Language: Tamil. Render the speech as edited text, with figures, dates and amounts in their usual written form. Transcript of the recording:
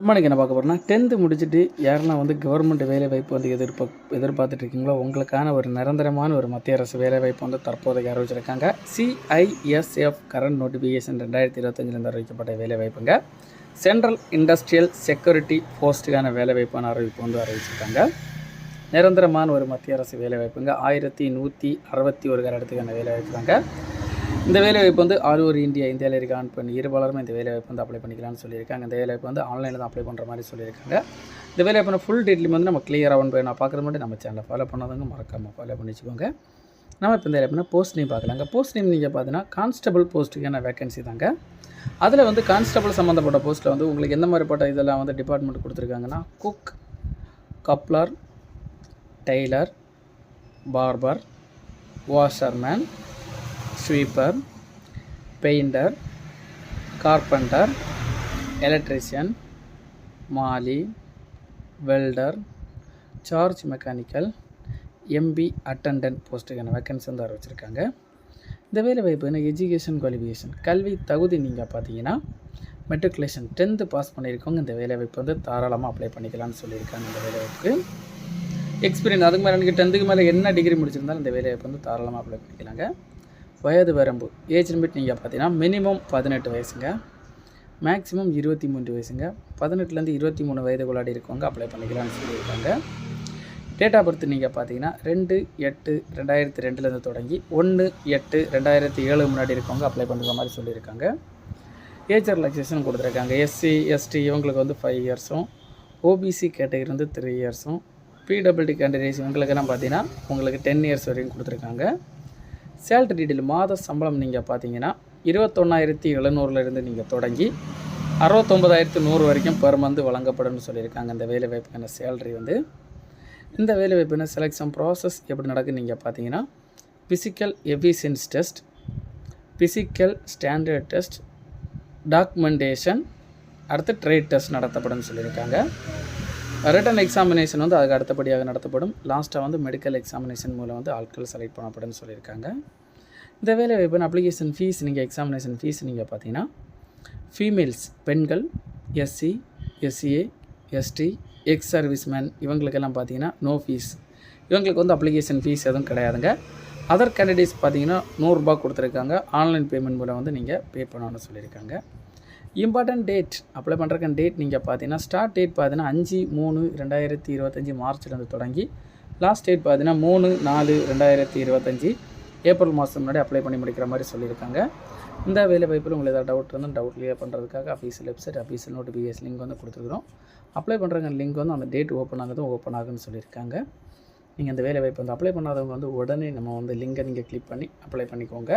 இன்றைக்கி என்ன பார்க்க போகிறோம்னா 10th முடிச்சுட்டு யாரெல்லாம் வந்து கவர்மெண்ட் வேலைவாய்ப்பு வந்து எதிர்பார்த்துட்டு இருக்கீங்களோ உங்களுக்கான ஒரு நிரந்தரமான ஒரு மத்திய அரசு வேலைவாய்ப்பு வந்து தற்போதைக்கு அறிவிச்சிருக்காங்க. CISF கரண்ட் நோட்டிஃபிகேஷன் 2025 அறிவிக்கப்பட்ட வேலைவாய்ப்புங்க. சென்ட்ரல் இண்டஸ்ட்ரியல் செக்யூரிட்டி போஸ்ட்டுக்கான வேலைவாய்ப்பான அறிவிப்பு வந்து அறிவிச்சிருக்காங்க. நிரந்தரமான ஒரு மத்திய அரசு வேலைவாய்ப்புங்க. 1161 இடத்துக்கான வேலைவாய்ப்பு தாங்க. இந்த வேலைவாய்ப்பு வந்து ஆல் ஓவர் இந்தியாவில் இருக்க ஆன் பண்ணி இருபாலருமே இந்த வேலைவாய்ப்பு வந்து அப்ளை பண்ணிக்கலாம்னு சொல்லியிருக்காங்க. இந்த வேலைவாய்ப்பு வந்து ஆன்லைனில் தான் அப்ளை பண்ணுற மாதிரி சொல்லியிருக்காங்க. இந்த வேலைவாய்ப்பு ஃபுல் டீட்டெயிலும் வந்து நம்ம கிளியராக ஒன் பை நான் பார்க்குறது மட்டும் நம்ம சேனலை ஃபாலோ பண்ணாதவங்க மறக்காமல் ஃபாலோ பண்ணி வச்சுக்கோங்க. நம்ம இப்போ இந்த வேலைவாய்ப்புனா போஸ்ட் நேம் பார்க்கலாங்க. போஸ்ட் நேம் நீங்கள் பார்த்தீங்கன்னா கான்ஸ்டபிள் போஸ்ட்டுக்கான வேகன்சி தாங்க. அதில் வந்து கான்ஸ்டபிள் சம்மந்தப்பட்ட போஸ்ட்டில் வந்து உங்களுக்கு எந்த மாதிரிப்பட்ட இதெல்லாம் வந்து டிபார்ட்மெண்ட் கொடுத்துருக்காங்கன்னா cook, cobbler, tailor, barber, washerman, sweeper, painter, carpenter, electrician, மாலி, welder, charge mechanical, MP attendant போஸ்ட்டுக்கான வேக்கன்சி வந்து அறிவிச்சிருக்காங்க. இந்த வேலைவாய்ப்பு எஜுகேஷன் குவாலிஃபிகேஷன் கல்வி தகுதி நீங்கள் பார்த்தீங்கன்னா மெட்ரிகுலேஷன் 10th பாஸ் பண்ணியிருக்கவங்க இந்த வேலைவாய்ப்பு வந்து தாராளமாக அப்ளை பண்ணிக்கலாம்னு சொல்லியிருக்காங்க. இந்த வேலைவாய்ப்புக்கு எக்ஸ்பீரியன்ஸ் அதுக்கு மேலே எனக்கு 10th மேலே என்ன டிகிரி முடிச்சிருந்தாலும் இந்த வேலைவாய்ப்பு வந்து தாராளமாக அப்ளை பண்ணிக்கலாங்க. வயது வரம்பு ஏஜ் லிமிட் நீங்கள் பார்த்தீங்கன்னா மினிமம் 18 வயசுங்க, மேக்ஸிமம் 23 வயசுங்க. 18லேருந்து 23 வயதுக்குள்ளாடி இருக்கவங்க அப்ளை பண்ணிக்கலாம்னு சொல்லியிருக்காங்க. டேட் ஆஃப் பர்த் நீங்கள் பார்த்தீங்கன்னா 2/8/2002 தொடங்கி 1/8/2007 முன்னாடி இருக்கவங்க அப்ளை பண்ணுற மாதிரி சொல்லியிருக்காங்க. ஏஜ் ரிலாக்ஸேஷன் கொடுத்துருக்காங்க. SC ST இவங்களுக்கு வந்து 5 இயர்ஸும், OBC கேட்டகரி வந்து 3 இயர்ஸும், PWD கேண்டிடேட்ஸ் இவங்களுக்கெல்லாம் பார்த்தீங்கன்னா உங்களுக்கு 10 இயர்ஸ் வரைக்கும் கொடுத்துருக்காங்க. சேலரி டீட்டெயில் மாத சம்பளம் நீங்கள் பார்த்தீங்கன்னா 21,700 நீங்கள் தொடங்கி 69,100 வரைக்கும் பெர் மந்த் வழங்கப்படும்னு சொல்லியிருக்காங்க. இந்த வேலைவாய்ப்புக்கான சேலரி வந்து இந்த வேலைவாய்ப்புன செலெக்ஷன் ப்ராசஸ் எப்படி நடக்குன்னு நீங்கள் பார்த்தீங்கன்னா physical efficiency test, physical standard test, documentation, அடுத்து ட்ரேட் டெஸ்ட் நடத்தப்படும்னு சொல்லியிருக்காங்க. ரிட்டன் எக்ஸாமினேஷன் வந்து அதுக்கு அடுத்தபடியாக நடத்தப்படும். லாஸ்ட்டாக வந்து மெடிக்கல் எக்ஸாமினேஷன் மூலம் வந்து ஆட்கள் செலக்ட் பண்ணப்படும்னு சொல்லியிருக்காங்க. இந்த வேலைவாய்ப்பு அப்ளிகேஷன் ஃபீஸ் நீங்கள் எக்ஸாமினேஷன் ஃபீஸ் நீங்கள் பார்த்தீங்கன்னா ஃபீமேல்ஸ் பெண்கள், SC SCA ST X serviceman இவங்களுக்கெல்லாம் பார்த்தீங்கன்னா நோ ஃபீஸ். இவங்களுக்கு வந்து அப்ளிகேஷன் ஃபீஸ் எதுவும் கிடையாதுங்க. அதர் கேண்டிடேட்ஸ் பார்த்தீங்கன்னா 100 ரூபா கொடுத்துருக்காங்க. ஆன்லைன் பேமெண்ட் மூலம் வந்து நீங்கள் பே பண்ணணும்னு சொல்லியிருக்காங்க. இம்பார்ட்டன்ட் டேட் அப்ளை பண்ணுறக்கான டேட் நீங்கள் பார்த்தீங்கன்னா ஸ்டார்ட் டேட் பார்த்தீங்கன்னா 5/3/2025 மார்ச்லேருந்து தொடங்கி லாஸ்ட் டேட் பார்த்தீங்கன்னா 3/4/2025 ஏப்ரல் மாதம் முன்னாடி அப்ளை பண்ணி முடிக்கிற மாதிரி சொல்லியிருக்காங்க. இந்த வேலைவாய்ப்பில் உங்களுக்கு ஏதாவது டவுட் இருந்தால் டவுட் கிளியர் பண்ணுறதுக்காக official website official notification link வந்து கொடுத்துருக்குறோம். அப்ளை பண்ணுறங்க லிங்க் வந்து அந்த டேட் ஓப்பன் ஆகுதுன்னு சொல்லியிருக்காங்க. நீங்கள் இந்த வேலைவாய்ப்பு வந்து அப்ளை பண்ணாதவங்க வந்து உடனே நம்ம வந்து லிங்கை நீங்கள் கிளிக் பண்ணி அப்ளை பண்ணிக்கோங்க.